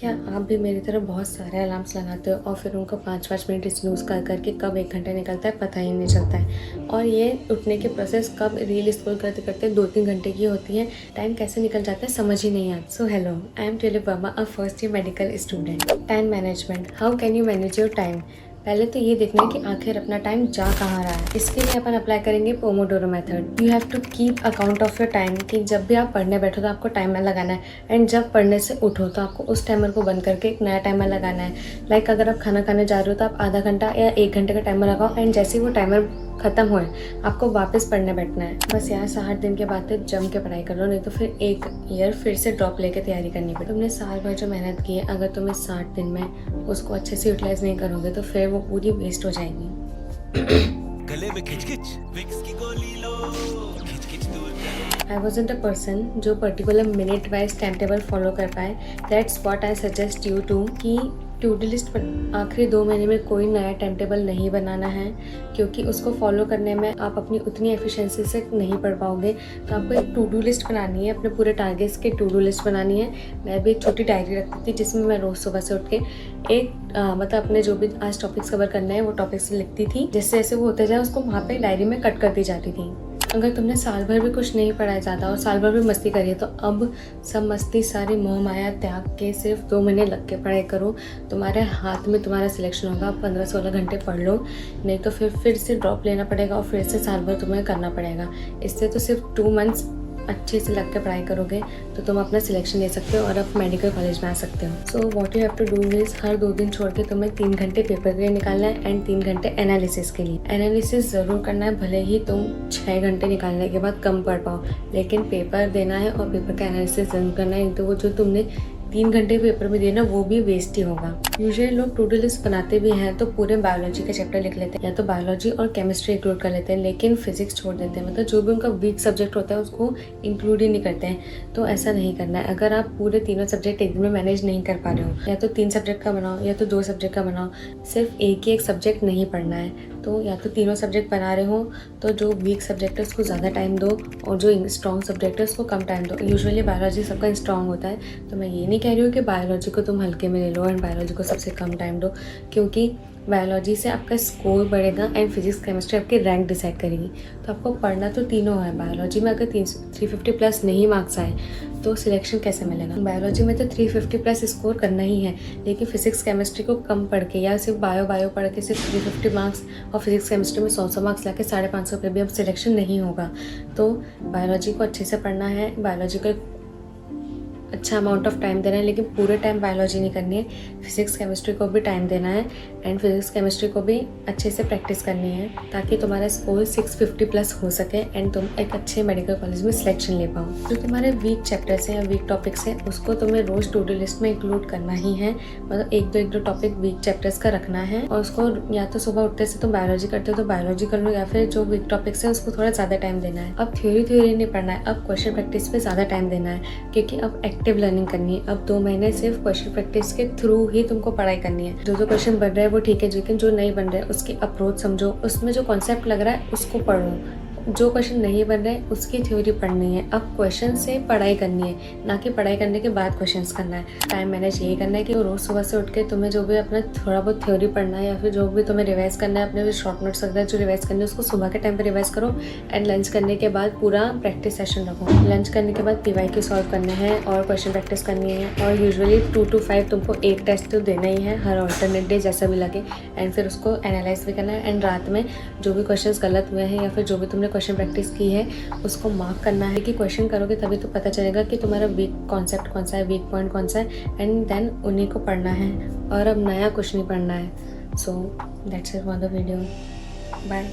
क्या आप भी मेरी तरह बहुत सारे अलार्म्स लगाते हो और फिर उनको 5-5 मिनट स्नूज़ कर करके कब 1 घंटा निकलता है पता ही नहीं चलता है। और ये उठने की प्रोसेस कब रील स्क्रॉल करते करते 2-3 घंटे की होती है, टाइम कैसे निकल जाता है समझ ही नहीं आता। So hello, I am tulip Verma, a first year medical student. Time management, how can you manage your time. पहले तो ये देखना है कि आखिर अपना टाइम जा कहाँ रहा है। इसके लिए अपन अप्लाई करेंगे Pomodoro method. You have to keep account of your time कि जब भी आप पढ़ने बैठो तो आपको टाइमर लगाना है, एंड जब पढ़ने से उठो तो आपको उस टाइमर को बंद करके एक नया टाइमर लगाना है। लाइक अगर आप खाना खाने जा रहे हो तो आप आधा घंटा या 1 घंटे का टाइमर लगाओ, एंड जैसे ही वो टाइमर खत्म होए आपको वापस पढ़ने बैठना है। बस यार 60 दिन के बाद तो जम के पढ़ाई कर लो, नहीं तो फिर एक ईयर फिर से ड्रॉप लेके तैयारी करनी पड़े। तुमने साल भर जो मेहनत की है, अगर तुम इस 60 दिन में उसको अच्छे से यूटिलाइज नहीं करोगे तो फिर वो पूरी वेस्ट हो जाएगी। गले में खिच-खिच, विक्स की गोली लो, खिच-खिच दूर करो। I wasn't a person जो particular minute wise time table follow कर पाए। That's what I suggest you to कि टू डू लिस्ट पर आखिरी 2 महीने में कोई नया टाइम टेबल नहीं बनाना है, क्योंकि उसको फॉलो करने में आप अपनी उतनी एफिशिएंसी से नहीं पढ़ पाओगे। तो आपको एक टू डू लिस्ट बनानी है, अपने पूरे टारगेट्स की टू डू लिस्ट बनानी है। मैं भी एक छोटी डायरी रखती थी जिसमें मैं रोज़ सुबह से उठ के मतलब अपने जो भी आज टॉपिक्स कवर करने हैं वो टॉपिक्स लिखती थी। जैसे जैसे वो होते जाए उसको वहाँ पे डायरी में कट करती जाती थी। अगर तुमने साल भर भी कुछ नहीं पढ़ा है ज़्यादा और साल भर भी मस्ती करी है तो अब सब मस्ती सारी मोह माया त्याग के सिर्फ 2 महीने लग के पढ़ाई करो। तुम्हारे हाथ में तुम्हारा सिलेक्शन होगा। 15-16 घंटे पढ़ लो, नहीं तो फिर से ड्रॉप लेना पड़ेगा और फिर से साल भर तुम्हें करना पड़ेगा। इससे तो सिर्फ 2 मंथ्स अच्छे से लग के पढ़ाई करोगे तो तुम अपना सिलेक्शन ले सकते हो और अब मेडिकल कॉलेज में आ सकते हो। So what you have to do is हर 2 दिन छोड़ के तुम्हें 3 घंटे पेपर के लिए निकालना है एंड 3 घंटे एनालिसिस के लिए। एनालिसिस ज़रूर करना है, भले ही तुम 6 घंटे निकालने के बाद कम पढ़ पाओ, लेकिन पेपर देना है और पेपर का एनालिसिस ज़रूर करना है। तो वो जो तुमने 3 घंटे पेपर में देना वो भी वेस्ट ही होगा। यूजुअली लोग टू डू लिस्ट बनाते भी हैं तो पूरे बायोलॉजी के चैप्टर लिख लेते हैं, या तो बायोलॉजी और केमिस्ट्री इंक्लूड कर लेते हैं, लेकिन फिजिक्स छोड़ देते हैं। मतलब जो भी उनका वीक सब्जेक्ट होता है उसको इंक्लूड ही नहीं करते हैं। तो ऐसा नहीं करना है। अगर आप पूरे तीनों सब्जेक्ट एक दिन में मैनेज नहीं कर पा रहे हो, या तो 3 सब्जेक्ट का बनाओ या तो 2 सब्जेक्ट का बनाओ। सिर्फ एक ही एक सब्जेक्ट नहीं पढ़ना है। तो या तो तीनों सब्जेक्ट बना रहे हो तो जो वीक सब्जेक्ट है उसको ज़्यादा टाइम दो और जो स्ट्रॉन्ग सब्जेक्ट है उसको कम टाइम दो। यूजुअली बायोलॉजी सबका स्ट्रॉन्ग होता है, तो मैं ये नहीं कह रही हूँ कि बायोलॉजी को तुम हल्के में ले लो एंड बायोलॉजी को सबसे कम टाइम दो, क्योंकि बायोलॉजी से आपका स्कोर बढ़ेगा एंड फिजिक्स केमिस्ट्री आपकी रैंक डिसाइड करेगी। तो आपको पढ़ना तो तीनों है। बायोलॉजी में अगर 350 प्लस नहीं मार्क्स आए तो सिलेक्शन कैसे मिलेगा। बायोलॉजी में तो 350 प्लस स्कोर करना ही है, लेकिन फिजिक्स केमिस्ट्री को कम पढ़ के या सिर्फ बायो पढ़ के सिर्फ 350 मार्क्स और फिजिक्स केमिस्ट्री में 100 मार्क्स ला के 550 पे भी अब सिलेक्शन नहीं होगा। तो बायोलॉजी को अच्छे से पढ़ना है, बायोलॉजी को अच्छा अमाउंट ऑफ टाइम देना है, लेकिन पूरे टाइम बायोलॉजी नहीं करनी है। फिजिक्स केमिस्ट्री को भी टाइम देना है एंड फिजिक्स केमिस्ट्री को भी अच्छे से प्रैक्टिस करनी है, ताकि तुम्हारा स्कोर 650 प्लस हो सके एंड तुम एक अच्छे मेडिकल कॉलेज में सिलेक्शन ले पाओ। जो तुम्हारे वीक चैप्टर्स हैं या वीक टॉपिक्स हैं उसको तुम्हें रोज़ टू डू लिस्ट में इंक्लूड करना ही है। मतलब एक दो टॉपिक वीक चैप्टर्स का रखना है, और उसको या तो सुबह उठते से तुम बायोलॉजी करते हो तो बायोलॉजी कर लो, या फिर जो वीक टॉपिक्स हैं उसको थोड़ा ज़्यादा टाइम देना है। अब थ्योरी नहीं पढ़ना है, अब क्वेश्चन प्रैक्टिस पे ज़्यादा टाइम देना है, क्योंकि अब एक्टिव लर्निंग करनी है। अब 2 महीने सिर्फ क्वेश्चन प्रैक्टिस के थ्रू ही तुमको पढ़ाई करनी है। जो क्वेश्चन बन रहा है वो ठीक है, लेकिन जो नहीं बन रहा है उसकी अप्रोच समझो, उसमें जो कॉन्सेप्ट लग रहा है उसको पढ़ो। जो क्वेश्चन नहीं बन रहे उसकी थ्योरी पढ़नी है। अब क्वेश्चन से पढ़ाई करनी है, ना कि पढ़ाई करने के बाद क्वेश्चंस करना है। टाइम मैनेज यही करना है कि रोज़ सुबह से उठ के तुम्हें जो भी अपना थोड़ा बहुत थ्योरी पढ़ना है या फिर जो भी तुम्हें रिवाइज करना है, अपने शॉर्ट नोट्स वगैरह जो रिवाइज करना है उसको सुबह के टाइम पर रिवाइज करो एंड लंच करने के बाद पूरा प्रैक्टिस सेशन रखो। लंच करने के बाद PYQ सॉल्व करने हैं और क्वेश्चन प्रैक्टिस करनी है, और यूजुअली 2 to 5 तुमको एक टेस्ट तो देना ही है हर ऑल्टरनेट डे जैसा भी लगे, एंड फिर उसको एनालाइज भी करना है। एंड रात में जो भी क्वेश्चन गलत हुए हैं या फिर जो भी तुमने क्वेश्चन प्रैक्टिस की है उसको मार्क करना है। कि क्वेश्चन करोगे तभी तो पता चलेगा कि तुम्हारा वीक कॉन्सेप्ट कौन सा है, वीक पॉइंट कौन सा है, एंड देन उन्हीं को पढ़ना है और अब नया कुछ नहीं पढ़ना है। So that's it for the video. Bye.